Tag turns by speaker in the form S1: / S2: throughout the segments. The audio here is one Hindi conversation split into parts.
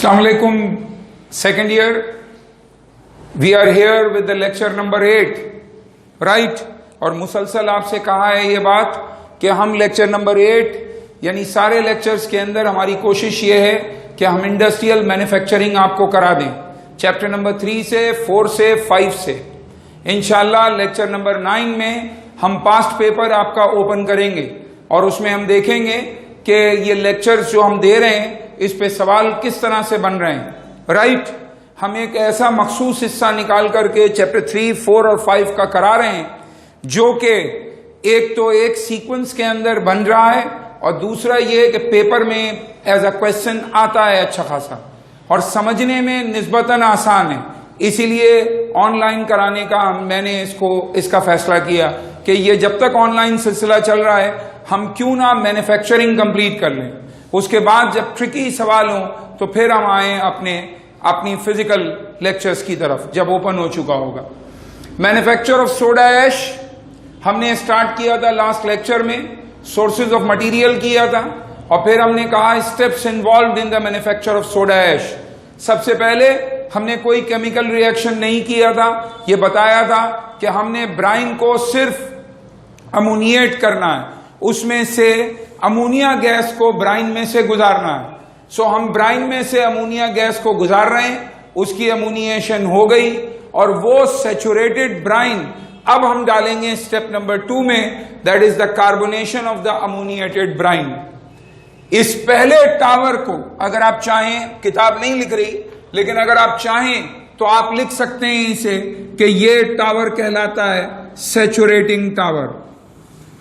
S1: Assalamu alaikum, second year. We are here with the lecture number 8, right? और मुसलसल आपसे कहा है ये बात कि हम लेक्चर नंबर 8 यानी सारे लेक्चर्स के अंदर हमारी कोशिश ये है कि हम इंडस्ट्रियल मैन्युफैक्चरिंग आपको करा दें, चैप्टर नंबर 3 से 4 से 5 से। इंशाल्लाह लेक्चर नंबर 9 में हम पास्ट पेपर आपका ओपन करेंगे और उसमें हम देखेंगे कि ये लेक्चर्स जो हम दे रहे हैं इस पे सवाल किस तरह से बन रहे हैं, राइट? हम एक ऐसा मखसूस हिस्सा निकाल करके चैप्टर 3, 4 और 5 का करा रहे हैं जो कि एक तो एक सीक्वेंस के अंदर बन रहा है और दूसरा ये कि पेपर में एज अ क्वेश्चन आता है अच्छा खासा और समझने में निस्बतन आसान है। इसीलिए ऑनलाइन कराने का मैंने इसका फैसला किया कि ये जब तक ऑनलाइन सिलसिला चल रहा है हम क्यों ना मैन्युफैक्चरिंग कंप्लीट कर लें, उसके बाद जब ट्रिकी सवाल हो तो फिर हम आए अपनी फिजिकल लेक्चर्स की तरफ जब ओपन हो चुका होगा। मैन्युफैक्चर ऑफ सोडा ऐश हमने स्टार्ट किया था लास्ट लेक्चर में, सोर्सेज ऑफ मटेरियल किया था और फिर हमने कहा steps involved in the manufacture of soda ash. सबसे पहले हमने कोई केमिकल रिएक्शन नहीं किया था, ये बताया था कि हमने ब्राइन को सिर्फ अमोनिएट करना है, उसमें से अमोनिया गैस को ब्राइन में से गुजारना है। सो हम ब्राइन में से अमोनिया गैस को गुजार रहे हैं, उसकी अमोनिएशन हो गई और वो सैचुरेटेड ब्राइन अब हम डालेंगे स्टेप नंबर 2 में, that is the carbonation of the ammoniated brine. इस पहले टावर को अगर आप चाहें, किताब नहीं लिख रही लेकिन अगर आप चाहें तो आप लिख सकते हैं इसे कि ये टावर कहलाता है सैचुरेटिंग टावर।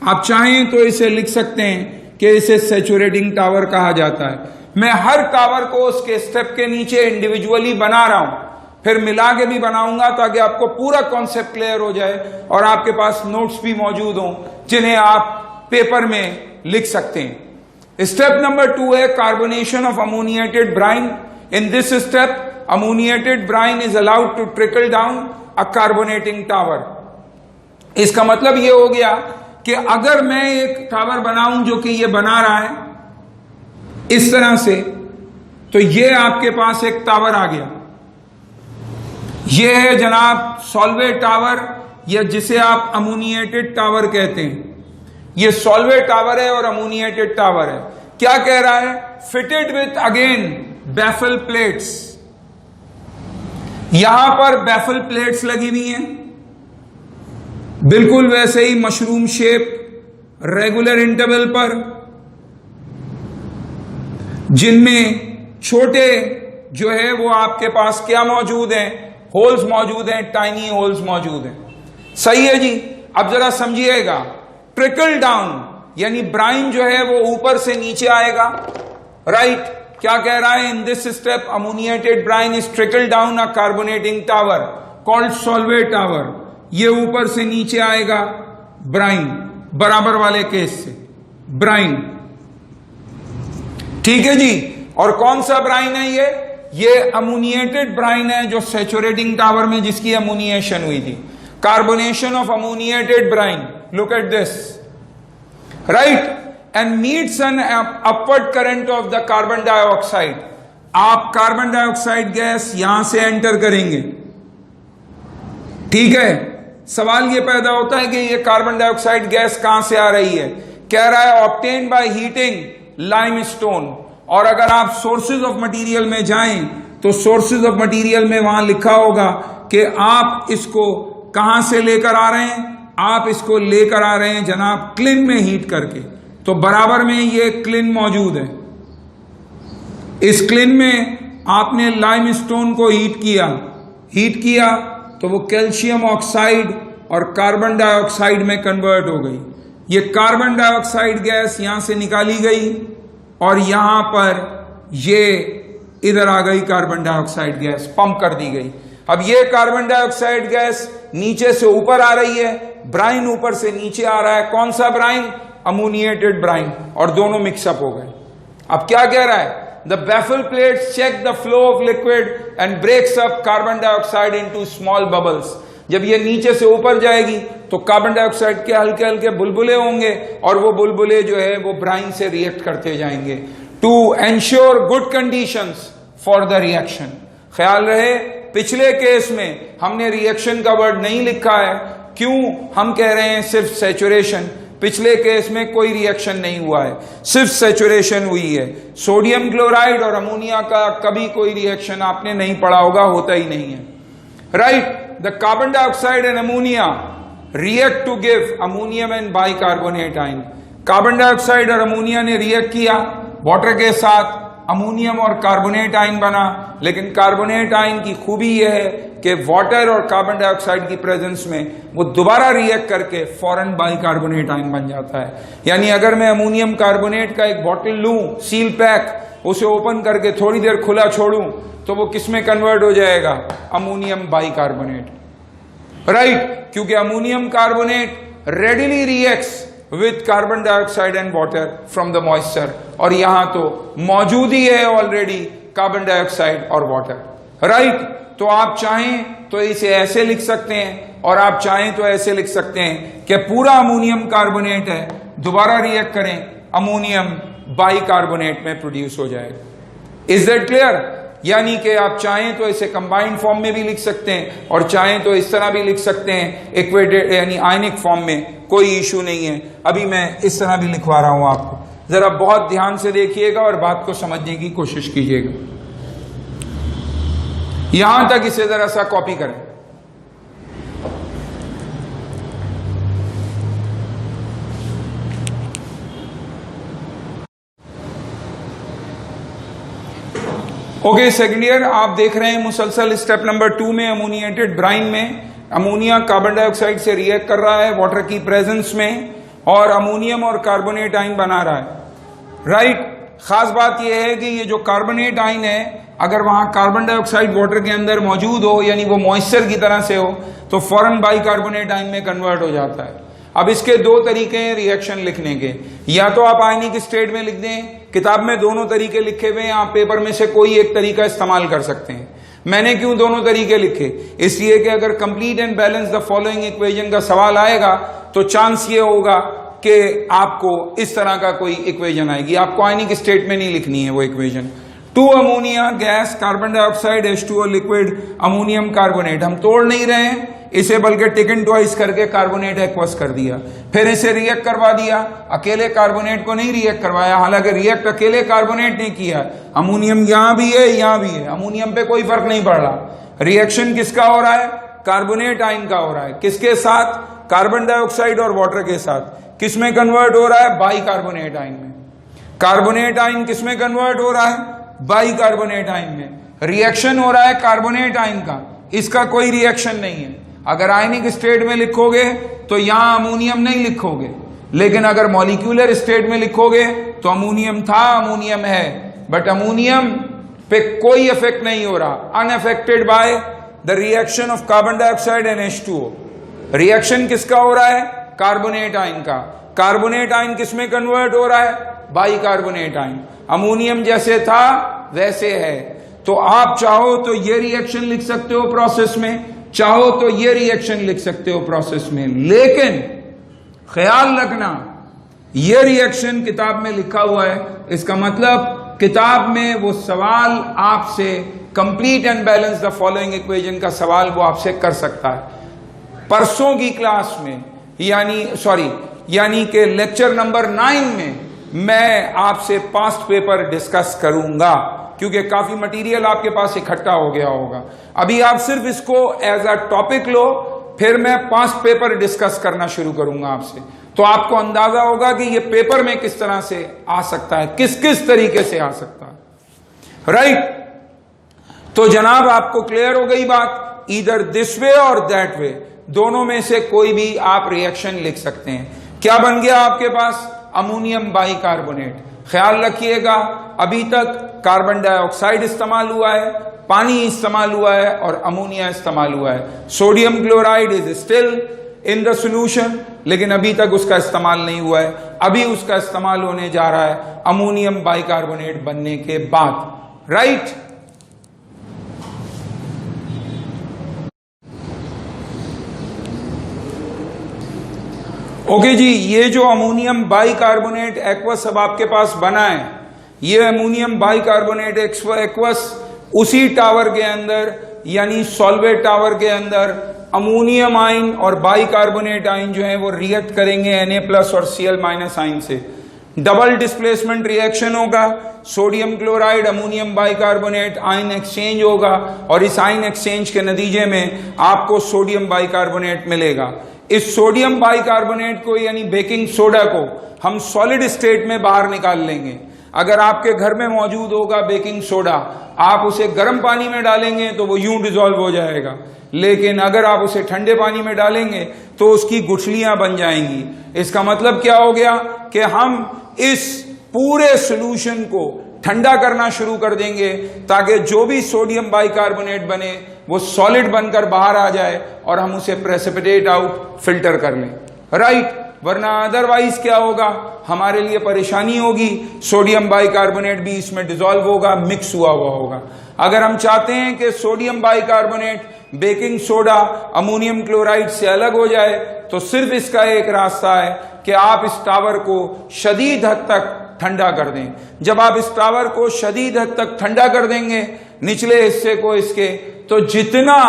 S1: आप चाहें तो इसे लिख सकते हैं कि इसे सैचुरेटिंग टावर कहा जाता है। मैं हर टावर को उसके स्टेप के नीचे इंडिविजुअली बना रहा हूं, फिर मिला के भी बनाऊंगा ताकि आपको पूरा कॉन्सेप्ट क्लियर हो जाए और आपके पास नोट्स भी मौजूद हों जिन्हें आप पेपर में लिख सकते हैं। स्टेप नंबर 2 है carbonation of ammoniated brine. In this step ammoniated brine is allowed to trickle down a carbonating tower. इसका मतलब यह हो गया कि अगर मैं एक टावर बनाऊं जो कि ये बना रहा है इस तरह से, तो ये आपके पास एक टावर आ गया। ये है जनाब सॉल्वे टावर या जिसे आप अमोनिएटेड टावर कहते हैं। ये सॉल्वे टावर है और अमोनिएटेड टावर है। क्या कह रहा है? Fitted with again baffle plates. यहां पर बैफल प्लेट्स लगी हुई हैं, बिल्कुल वैसे ही मशरूम शेप रेगुलर इंटरवल पर, जिनमें छोटे जो है वो आपके पास क्या मौजूद हैं? होल्स मौजूद हैं, टाइनी होल्स मौजूद हैं। सही है जी। अब जरा समझिएगा, ट्रिकल डाउन यानी ब्राइन जो है वो ऊपर से नीचे आएगा, राइट? क्या कह रहा है? In this step ammoniated brine is trickle down a carbonating tower called Solvay tower. ये ऊपर से नीचे आएगा ब्राइन, बराबर वाले केस से ब्राइन, ठीक है जी। और कौन सा ब्राइन है ये अमोनिएटेड ब्राइन है जो सैचुरेटिंग टावर में जिसकी अमोनिएशन हुई थी। Carbonation of ammoniated brine, look at this, right? And meets an upward current of the carbon dioxide. आप कार्बन डाइऑक्साइड गैस यहां से एंटर करेंगे, ठीक है? सवाल ये पैदा होता है कि ये कार्बन डाइऑक्साइड गैस कहां से आ रही है? कह रहा है ऑब्टेन्ड बाय हीटिंग लाइमस्टोन। और अगर आप सोर्सेज ऑफ मटेरियल में जाएं तो सोर्सेज ऑफ मटेरियल में वहां लिखा होगा कि आप इसको कहां से लेकर आ रहे हैं? आप इसको लेकर आ रहे हैं जनाब क्लिन में हीट करके। तो बराबर में ये क्लिन मौजूद है। इस क्लिन में आपने लाइमस्टोन को हीट किया तो वो कैल्शियम ऑक्साइड और कार्बन डाइऑक्साइड में कन्वर्ट हो गई। ये कार्बन डाइऑक्साइड गैस यहां से निकाली गई और यहां पर ये इधर आ गई कार्बन डाइऑक्साइड गैस, पंप कर दी गई। अब ये कार्बन डाइऑक्साइड गैस नीचे से ऊपर आ रही है, ब्राइन ऊपर से नीचे आ रहा है। कौन सा ब्राइन? अमोनिएटेड ब्राइन, और दोनों मिक्सअप हो गए। अब क्या कह रहा है? The baffle plates check the flow of liquid and breaks up carbon dioxide into small bubbles. जब ये नीचे से ऊपर जाएगी तो कार्बन डाइऑक्साइड के हल्के हल्के बुलबुले होंगे और वो बुलबुले जो है वो ब्राइन से रिएक्ट करते जाएंगे to ensure good conditions for the reaction. ख्याल रहे पिछले केस में हमने रिएक्शन का वर्ड नहीं लिखा है, क्यों हम कह रहे हैं सिर्फ सैचुरेशन। पिछले केस में कोई रिएक्शन नहीं हुआ है, सिर्फ सैचुरेशन हुई है। सोडियम क्लोराइड और अमोनिया का कभी कोई रिएक्शन आपने नहीं पढ़ा होगा, होता ही नहीं है, right. The carbon dioxide and ammonia react to give ammonium and bicarbonate ion. Carbon dioxide और अमोनिया ने रिएक्ट किया वाटर के साथ, अमोनियम और कार्बोनेट आयन बना। लेकिन कार्बोनेट आयन की खूबी यह है कि वाटर और कार्बन डाइऑक्साइड की प्रेजेंस में वो दोबारा रिएक्ट करके फौरन बाइकार्बोनेट आयन बन जाता है। यानी अगर मैं अमोनियम कार्बोनेट का एक बॉटल लूं, सील पैक, उसे ओपन करके थोड़ी देर खुला छोड़ूं, तो वो किस में कन्वर्ट हो जाएगा? Ammonium bicarbonate, right. क्योंकि ammonium carbonate readily reacts with carbon dioxide and water from the moisture, और यहां तो मौजूद ही है ऑलरेडी कार्बन डाइऑक्साइड और वाटर, राइट। तो आप चाहें तो इसे ऐसे लिख सकते हैं और आप चाहें तो ऐसे लिख सकते हैं कि पूरा अमोनियम कार्बोनेट है, दोबारा रिएक्ट करें, अमोनियम बाइकार्बोनेट में प्रोड्यूस हो जाएगा। Is that clear? यानी कि आप चाहें तो इसे कंबाइंड फॉर्म में भी लिख सकते हैं और चाहें तो इस तरह भी लिख सकते हैं इक्वेटेड यानी आयनिक फॉर्म में, कोई इशू नहीं है। अभी मैं इस तरह भी लिखवा रहा हूं आपको, जरा बहुत ध्यान से देखिएगा और बात को समझने की कोशिश कीजिएगा। यहां तक इसे जरा सा कॉपी करें। ओके, सेकेंड ईयर आप देख रहे हैं मुसलसल स्टेप नंबर 2 में अमोनिएटेड ब्राइन में अमोनिया कार्बन डाइऑक्साइड से रिएक्ट कर रहा है वाटर की प्रेजेंस में और अमोनियम और कार्बोनेट आयन बना रहा है, राइट। खास बात यह है कि ये जो कार्बोनेट आयन है, अगर वहां कार्बन डाइऑक्साइड वाटर के अंदर मौजूद हो, यानी वो मॉइस्चर की तरह से हो, तो फौरन बाइकार्बोनेट आयन में कन्वर्ट हो जाता है। अब इसके दो तरीके हैं रिएक्शन लिखने के, या तो आप आयनिक स्टेट में लिख दें, किताब में दोनों तरीके लिखे हुए हैं, आप पेपर में से कोई एक तरीका इस्तेमाल कर सकते हैं। मैंने क्यों दोनों तरीके लिखे? इसलिए कि अगर complete and balance the following equation का सवाल आएगा तो चांस ये होगा कि आपको इस तरह का कोई इक्वेशन आएगी, आपको आयनिक स्टेट में नहीं लिखनी है वो equation. 2 ammonia gas carbon dioxide H2O liquid ammonium carbonate, हम तोड़ नहीं रहे हैं इसे, बल्कि टेकन ट्वाइस करके कार्बोनेट एक्वस कर दिया, फिर इसे रिएक्ट करवा दिया। अकेले कार्बोनेट को नहीं रिएक्ट करवाया, हालांकि रिएक्ट अकेले कार्बोनेट ने किया। अमोनियम यहां भी है, यहां भी है, अमोनियम पे कोई फर्क नहीं पड़ रहा। रिएक्शन किसका हो रहा है? कार्बोनेट आयन का हो रहा है। किसके साथ? कार्बन डाइऑक्साइड और वाटर के साथ। किस में कन्वर्ट हो रहा है? बाइकार्बोनेट आयन में। कार्बोनेट आयन किस में कन्वर्ट हो रहा है? बाइकार्बोनेट आयन में। रिएक्शन हो रहा है कार्बोनेट आयन का, इसका कोई रिएक्शन नहीं है। अगर आयनिक स्टेट में लिखोगे तो यहां अमोनियम नहीं लिखोगे, लेकिन अगर मॉलिक्यूलर स्टेट में लिखोगे तो अमोनियम था, अमोनियम है, बट अमोनियम पे कोई इफेक्ट नहीं हो रहा, unaffected by the reaction of carbon dioxide and H2O। Reaction किसका हो रहा है? कार्बोनेट आयन का। कार्बोनेट आयन किस में कन्वर्ट हो रहा है? Bicarbonate ion. अमोनियम जैसे था वैसे है। तो आप चाहो तो ये रिएक्शन लिख सकते हो प्रोसेस में, चाहो तो ये रिएक्शन लिख सकते हो प्रोसेस में, लेकिन ख्याल रखना ये रिएक्शन किताब में लिखा हुआ है, इसका मतलब किताब में वो सवाल आपसे complete and balance the following equation का सवाल वो आपसे कर सकता है। परसों की क्लास में यानी कि लेक्चर नंबर 9 में मैं आपसे पास्ट पेपर डिस्कस करूंगा, क्योंकि काफी मटेरियल आपके पास इकट्ठा हो गया होगा। अभी आप सिर्फ इसको एज अ टॉपिक लो, फिर मैं पास्ट पेपर डिस्कस करना शुरू करूंगा आपसे, तो आपको अंदाजा होगा कि ये पेपर में किस तरह से आ सकता है, किस किस तरीके से आ सकता है, राइट। तो जनाब आपको क्लियर हो गई बात, इधर दिस वे और दैट वे, दोनों में से कोई भी आप रिएक्शन लिख सकते हैं। क्या बन गया आपके पास? Ammonium bicarbonate. ख्याल रखिएगा अभी तक कार्बन डाइऑक्साइड इस्तेमाल हुआ है, पानी इस्तेमाल हुआ है और अमोनिया इस्तेमाल हुआ है। Sodium chloride is still in the solution, लेकिन अभी तक उसका इस्तेमाल नहीं हुआ है। अभी उसका इस्तेमाल होने जा रहा है अमोनियम बाइकार्बोनेट बनने के बाद, राइट। ओके जी, ये जो अमोनियम बाइकार्बोनेट एक्वस अब आपके पास बना है, ये अमोनियम बाइकार्बोनेट एक्वस उसी टावर के अंदर यानी सॉल्वेट टावर के अंदर अमोनियम आयन और बाइकार्बोनेट आयन जो है वो रिएक्ट करेंगे Na+ और Cl- आयन से। डबल डिस्प्लेसमेंट रिएक्शन होगा, sodium chloride ammonium bicarbonate ion exchange होगा और इस आयन एक्सचेंज के नतीजे में आपको सोडियम बाइकार्बोनेट मिलेगा। इस सोडियम बाइकार्बोनेट को यानी बेकिंग सोडा को हम सॉलिड स्टेट में बाहर निकाल लेंगे। अगर आपके घर में मौजूद होगा बेकिंग सोडा, आप उसे गर्म पानी में डालेंगे तो वो यूं डिसॉल्व हो जाएगा, लेकिन अगर आप उसे ठंडे पानी में डालेंगे तो उसकी गुठलियां बन जाएंगी। इसका मतलब क्या हो गया कि हम इस पूरे सॉल्यूशन को ठंडा करना शुरू कर देंगे ताकि जो भी सोडियम बाइकार्बोनेट बने वो सॉलिड बनकर बाहर आ जाए और हम उसे प्रेसिपिटेट आउट फिल्टर कर लें, राइट। वरना अदरवाइज क्या होगा, हमारे लिए परेशानी होगी, सोडियम बाइकार्बोनेट भी इसमें डिसॉल्व होगा, मिक्स हुआ होगा। अगर हम चाहते हैं कि sodium bicarbonate baking soda ammonium chloride से अलग हो जाए तो सिर्फ इसका एक रास्ता है कि आप इस टावर को शदीद हद तक ठंडा कर दें। जब आप इस टावर को शदीद हद तक ठंडा कर देंगे, निचले हिस्से को इसके, तो जितना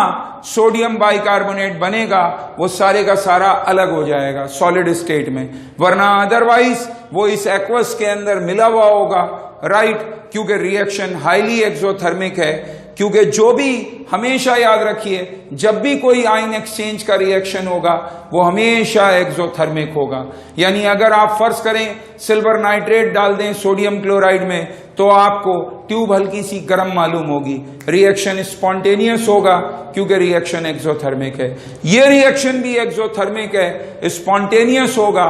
S1: सोडियम बाइकार्बोनेट बनेगा वो सारे का सारा अलग हो जाएगा सॉलिड स्टेट में, वरना अदरवाइज वो इस एक्वस के अंदर मिला हुआ होगा, राइट। क्योंकि रिएक्शन हाईली एक्सोथर्मिक है, क्योंकि जो भी हमेशा याद रखिए जब भी कोई आयन एक्सचेंज का रिएक्शन होगा वो हमेशा एक्सोथर्मिक होगा। यानी अगर आप फर्ज करें सिल्वर नाइट्रेट डाल दें सोडियम क्लोराइड में तो आपको ट्यूब हल्की सी गर्म मालूम होगी, रिएक्शन स्पॉन्टेनियस होगा क्योंकि रिएक्शन एक्सोथर्मिक है। ये रिएक्शन भी एक्सोथर्मिक है, स्पॉन्टेनियस होगा,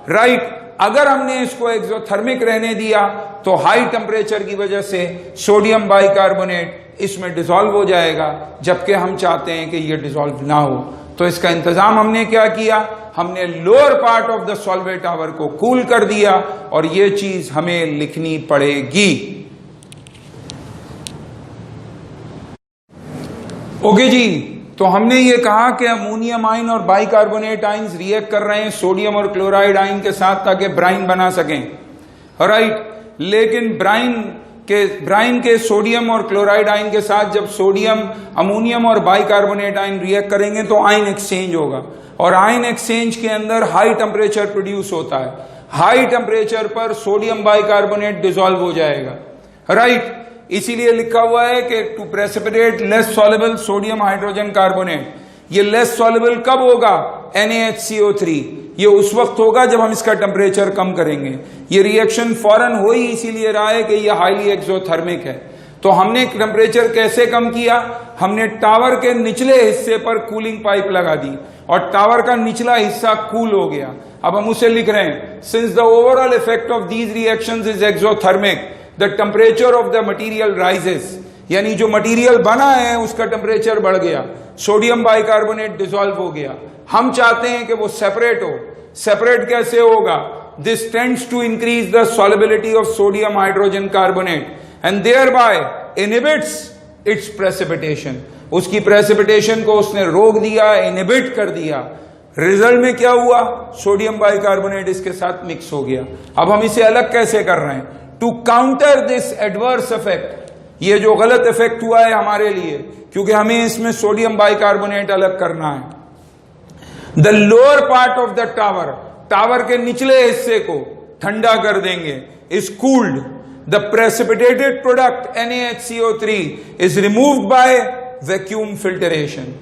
S1: राइट। अगर हमने इसको एक्सोथर्मिक रहने दिया तो हाई टेम्परेचर की वजह से सोडियम बाइकार्बोनेट इसमें डिसॉल्व हो जाएगा, जबकि हम चाहते हैं कि ये डिसॉल्व ना हो। तो इसका इंतजाम हमने क्या किया, हमने lower part of the solvate tower को कूल कर दिया और ये चीज हमें लिखनी पड़ेगी। ओके जी, तो हमने ये कहा कि अमोनियम आयन और बाइकार्बोनेट आयन्स रिएक्ट कर रहे हैं सोडियम और क्लोराइड आयन के साथ ताकि ब्राइन बना सकें, राइट। लेकिन ब्राइन के सोडियम और क्लोराइड आयन के साथ जब सोडियम अमोनियम और बाइकार्बोनेट आयन रिएक्ट करेंगे तो आयन एक्सचेंज होगा और आयन एक्सचेंज के अंदर हाई टेम्परेचर प्रोड्यूस होता है। हाई टेम्परेचर पर सोडियम बाइकार्बोनेट डिसॉल्व हो जाएगा, राइट। इसीलिए लिखा हुआ है कि to precipitate less soluble sodium hydrogen carbonate. ये लेस सॉल्युबल कब होगा, NaHCO3, ये उस वक्त होगा जब हम इसका टेम्परेचर कम करेंगे। ये रिएक्शन फौरन हो ही इसीलिए रहा है कि ये हाईली एक्सोथर्मिक है। तो हमने टेम्परेचर कैसे कम किया, हमने टावर के निचले हिस्से पर कूलिंग पाइप लगा दी और टावर का निचला हिस्सा कूल हो गया। अब हम उसे लिख रहे हैं, since the overall effect of these reactions is exothermic the temperature of the material rises, यानी जो मटीरियल बना है उसका टेम्परेचर बढ़ गया, सोडियम बाइकार्बोनेट डिसॉल्व हो गया। हम चाहते हैं कि वो सेपरेट हो। सेपरेट कैसे होगा, this tends to increase the solubility of sodium hydrogen carbonate and thereby inhibits its precipitation. उसकी प्रेसिपिटेशन को उसने रोक दिया, इनहिबिट कर दिया। रिजल्ट में क्या हुआ, सोडियम बाइकार्बोनेट इसके साथ मिक्स हो गया। अब हम इसे अलग कैसे कर रहे हैं, to counter this adverse effect, ये जो गलत इफेक्ट हुआ है हमारे लिए, क्योंकि हमें इसमें सोडियम बाइकार्बोनेट अलग करना है। The lower part of the tower, tower के निचले हिस्से को ठंडा कर देंगे, is cooled. The precipitated product NaHCO3 is removed by vacuum filtration.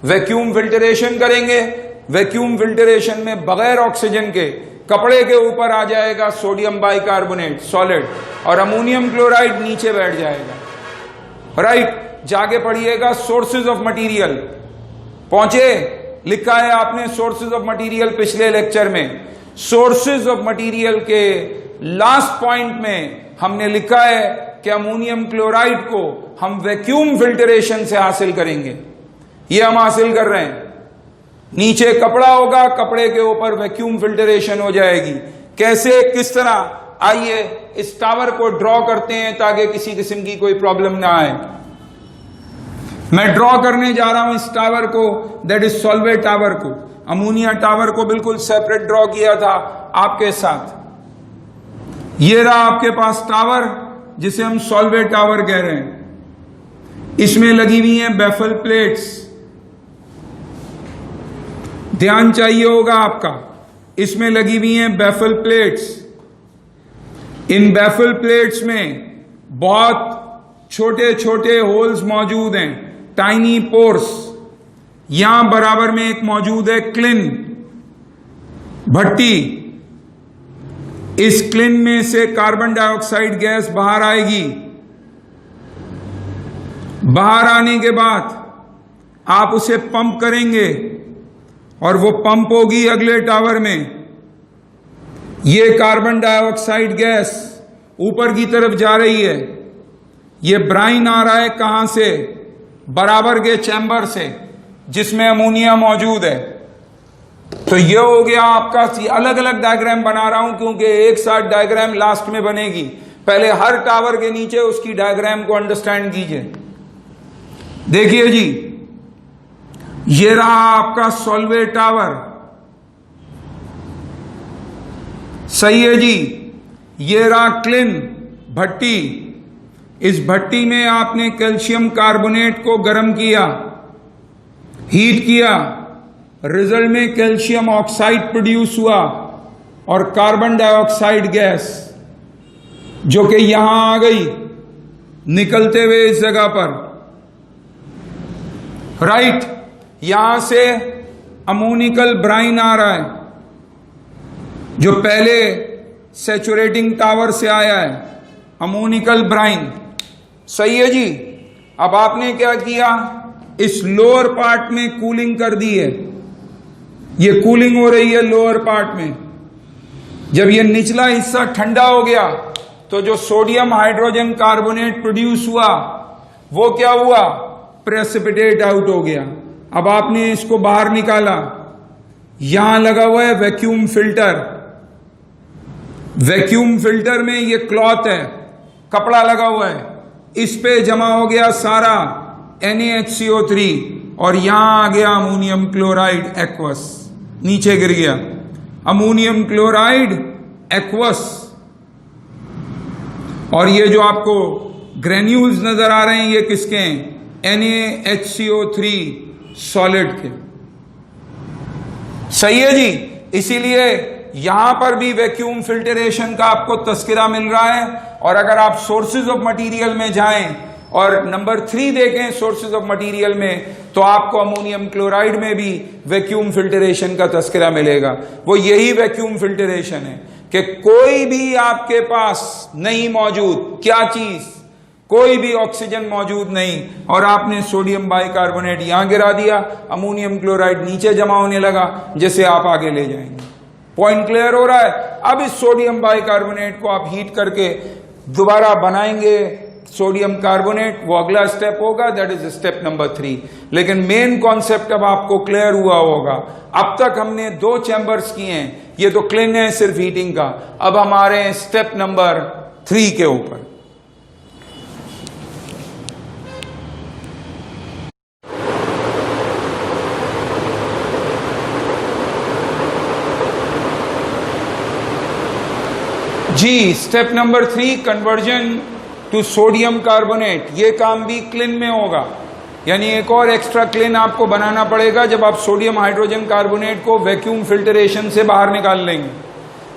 S1: Vacuum filtration करेंगे, वैक्यूम फिल्टरेशन में बगैर ऑक्सीजन के कपड़े के ऊपर आ जाएगा सोडियम बाइकार्बोनेट सॉलिड और अमोनियम क्लोराइड नीचे बैठ जाएगा, राइट। जाके पढ़िएगा सोर्सेज ऑफ मटेरियल, पहुंचे, लिखा है आपने सोर्सेज ऑफ मटेरियल पिछले लेक्चर में। सोर्सेज ऑफ मटेरियल के लास्ट पॉइंट में हमने लिखा है कि अमोनियम क्लोराइड को हम वैक्यूम फिल्टरेशन से हासिल करेंगे। ये हम हासिल कर रहे हैं। नीचे कपड़ा होगा, कपड़े के ऊपर वैक्यूम फिल्टरेशन हो जाएगी। कैसे, किस तरह, आइए इस टावर को ड्रॉ करते हैं ताकि किसी किस्म की कोई प्रॉब्लम ना आए। मैं ड्रॉ करने जा रहा हूं इस टावर को, दैट इज सॉल्वेट टावर को। अमोनिया टावर को बिल्कुल सेपरेट ड्रॉ किया था आपके साथ। ये रहा आपके पास टावर जिसे हम सॉल्वेट टावर कह रहे हैं, इसमें लगी हुई हैं बैफल प्लेट्स, ध्यान चाहिए होगा आपका। इसमें लगी हुई हैं बैफल प्लेट्स। इन बैफल प्लेट्स में बहुत छोटे छोटे होल्स मौजूद हैं, टाइनी पोर्स। यहां बराबर में एक मौजूद है क्लिन, भट्टी। इस क्लिन में से कार्बन डाइऑक्साइड गैस बाहर आएगी। बाहर आने के बाद आप उसे पंप करेंगे और वो पंप होगी अगले टावर में। ये कार्बन डाइऑक्साइड गैस ऊपर की तरफ जा रही है। ये ब्राइन आ रहा है कहां से? बराबर के चैम्बर से जिसमें अमोनिया मौजूद है। तो ये हो गया आपका। अलग अलग डायग्राम बना रहा हूं क्योंकि एक साथ डायग्राम लास्ट में बनेगी। पहले हर टावर के नीचे उसकी डायग्राम को अंडरस्टैंड कीजिए। देखिए जी, ये रहा आपका सॉल्वे टावर, सही है जी। ये रहा क्लिन, भट्टी। इस भट्टी में आपने कैल्शियम कार्बोनेट को गर्म किया, हीट किया। रिजल्ट में कैल्शियम ऑक्साइड प्रोड्यूस हुआ और कार्बन डाइऑक्साइड गैस जो कि यहां आ गई निकलते हुए इस जगह पर, राइट। यहां से अमोनिकल ब्राइन आ रहा है जो पहले सैचुरेटिंग टावर से आया है, अमोनिकल ब्राइन, सही है जी। अब आपने क्या किया, इस लोअर पार्ट में कूलिंग कर दी है। ये कूलिंग हो रही है लोअर पार्ट में। जब ये निचला हिस्सा ठंडा हो गया तो जो सोडियम हाइड्रोजन कार्बोनेट प्रोड्यूस हुआ वो क्या हुआ, प्रेसिपिटेट आउट हो गया। अब आपने इसको बाहर निकाला। यहां लगा हुआ है वैक्यूम फिल्टर। वैक्यूम फिल्टर में ये क्लॉथ है, कपड़ा लगा हुआ है। इस पे जमा हो गया सारा NaHCO3 और यहां आ गया अमोनियम क्लोराइड एक्वस, नीचे गिर गया अमोनियम क्लोराइड एक्वस। और ये जो आपको ग्रेन्यूल्स नजर आ रहे हैं ये किसके हैं, NaHCO3 सॉलिड के, सही है जी। इसीलिए यहां पर भी वैक्यूम फिल्टरेशन का आपको तस्करा मिल रहा है। और अगर आप सोर्सेज ऑफ मटेरियल में जाएं और नंबर 3 देखें सोर्सेज ऑफ मटेरियल में, तो आपको अमोनियम क्लोराइड में भी वैक्यूम फिल्टरेशन का तस्करा मिलेगा। वो यही वैक्यूम फिल्टरेशन है कि कोई भी आपके पास नहीं मौजूद, क्या चीज, कोई भी ऑक्सीजन मौजूद नहीं, और आपने सोडियम बाइकार्बोनेट यहां गिरा दिया, अमोनियम क्लोराइड नीचे जमा होने लगा, जैसे आप आगे ले जाएंगे। पॉइंट क्लियर हो रहा है। अब इस सोडियम बाइकार्बोनेट को आप हीट करके दोबारा बनाएंगे सोडियम कार्बोनेट, वो अगला स्टेप होगा, दैट इज स्टेप नंबर 3। लेकिन मेन कॉन्सेप्ट अब आपको क्लियर हुआ होगा। अब तक हमने 2 चैम्बर्स किए हैं, ये तो क्लीन है सिर्फ हीटिंग का। अब हमारे स्टेप नंबर 3 के ऊपर। जी, step number 3 conversion to sodium carbonate. ये काम भी क्लिन में होगा, यानी एक और एक्स्ट्रा क्लिन आपको बनाना पड़ेगा जब आप सोडियम हाइड्रोजन कार्बोनेट को वैक्यूम फिल्टरेशन से बाहर निकाल लेंगे।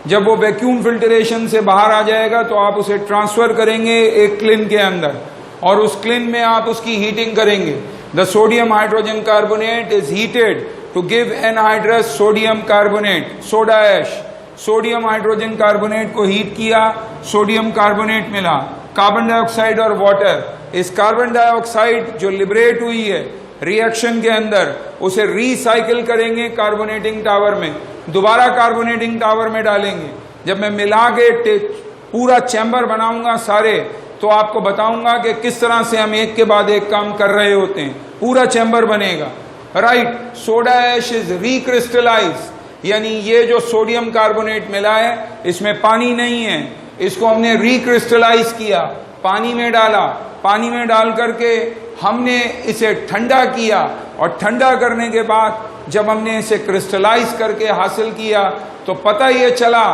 S1: जब वो वैक्यूम फिल्टरेशन से बाहर आ जाएगा तो आप उसे ट्रांसफर करेंगे एक क्लिन के अंदर, और उस क्लिन में आप उसकी हीटिंग करेंगे। The sodium hydrogen carbonate is heated to give anhydrous sodium carbonate, soda ash. Sodium hydrogen carbonate को हीट किया, सोडियम कार्बोनेट मिला, कार्बन डाइऑक्साइड और वाटर। इस कार्बन डाइऑक्साइड जो लिबरेट हुई है रिएक्शन के अंदर, उसे रिसाइकिल करेंगे कार्बोनेटिंग टावर में, दोबारा कार्बोनेटिंग टावर में डालेंगे। जब मैं मिला के पूरा चैम्बर बनाऊंगा सारे, तो आपको बताऊंगा कि किस तरह से हम एक के बाद एक काम कर रहे होते हैं। पूरा चैम्बर बनेगा, right. Soda ash is recrystallise, यानी ये जो सोडियम कार्बोनेट मिला है इसमें पानी नहीं है, इसको हमने रिक्रिस्टलाइज किया, पानी में डाला। पानी में डाल करके हमने इसे ठंडा किया, और ठंडा करने के बाद जब हमने इसे क्रिस्टलाइज करके हासिल किया तो पता ये चला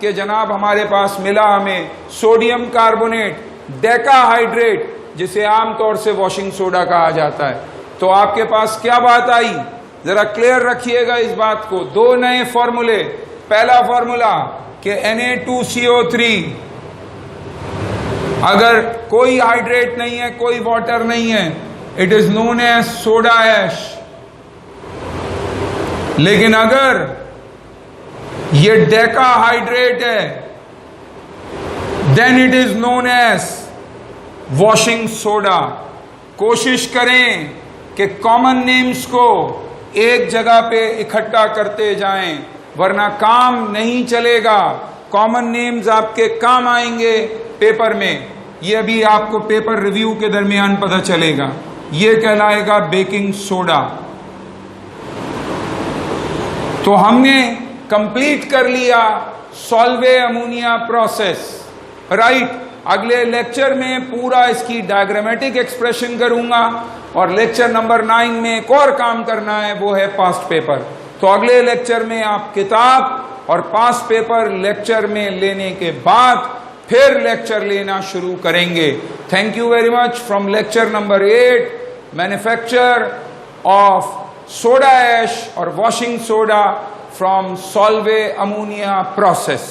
S1: कि जनाब हमारे पास मिला हमें सोडियम कार्बोनेट डेकाहाइड्रेट जिसे आमतौर से वॉशिंग सोडा कहा जाता है। तो आपके पास क्या बात आई, जरा क्लियर रखिएगा इस बात को। दो नए फॉर्मूले, पहला फॉर्मूला कि Na2CO3, अगर कोई हाइड्रेट नहीं है, कोई वाटर नहीं है, it is known as soda ash. लेकिन अगर ये डेकाहाइड्रेट है, then it is known as washing soda. कोशिश करें कि कॉमन नेम्स को एक जगह पे इकट्ठा करते जाएं, वरना काम नहीं चलेगा। कॉमन नेम्स आपके काम आएंगे पेपर में, ये अभी आपको पेपर रिव्यू के दरमियान पता चलेगा। ये कहलाएगा बेकिंग सोडा। तो हमने कंप्लीट कर लिया सॉल्वे अमोनिया प्रोसेस, राइट। अगले लेक्चर में पूरा इसकी डायग्रामेटिक एक्सप्रेशन करूंगा, और लेक्चर नंबर 9 में एक और काम करना है, वो है पास्ट पेपर। तो अगले लेक्चर में आप किताब और पास्ट पेपर लेक्चर में लेने के बाद फिर लेक्चर लेना शुरू करेंगे। Thank you very much. From lecture number 8, manufacture of soda ash और washing soda from solve ammonia process।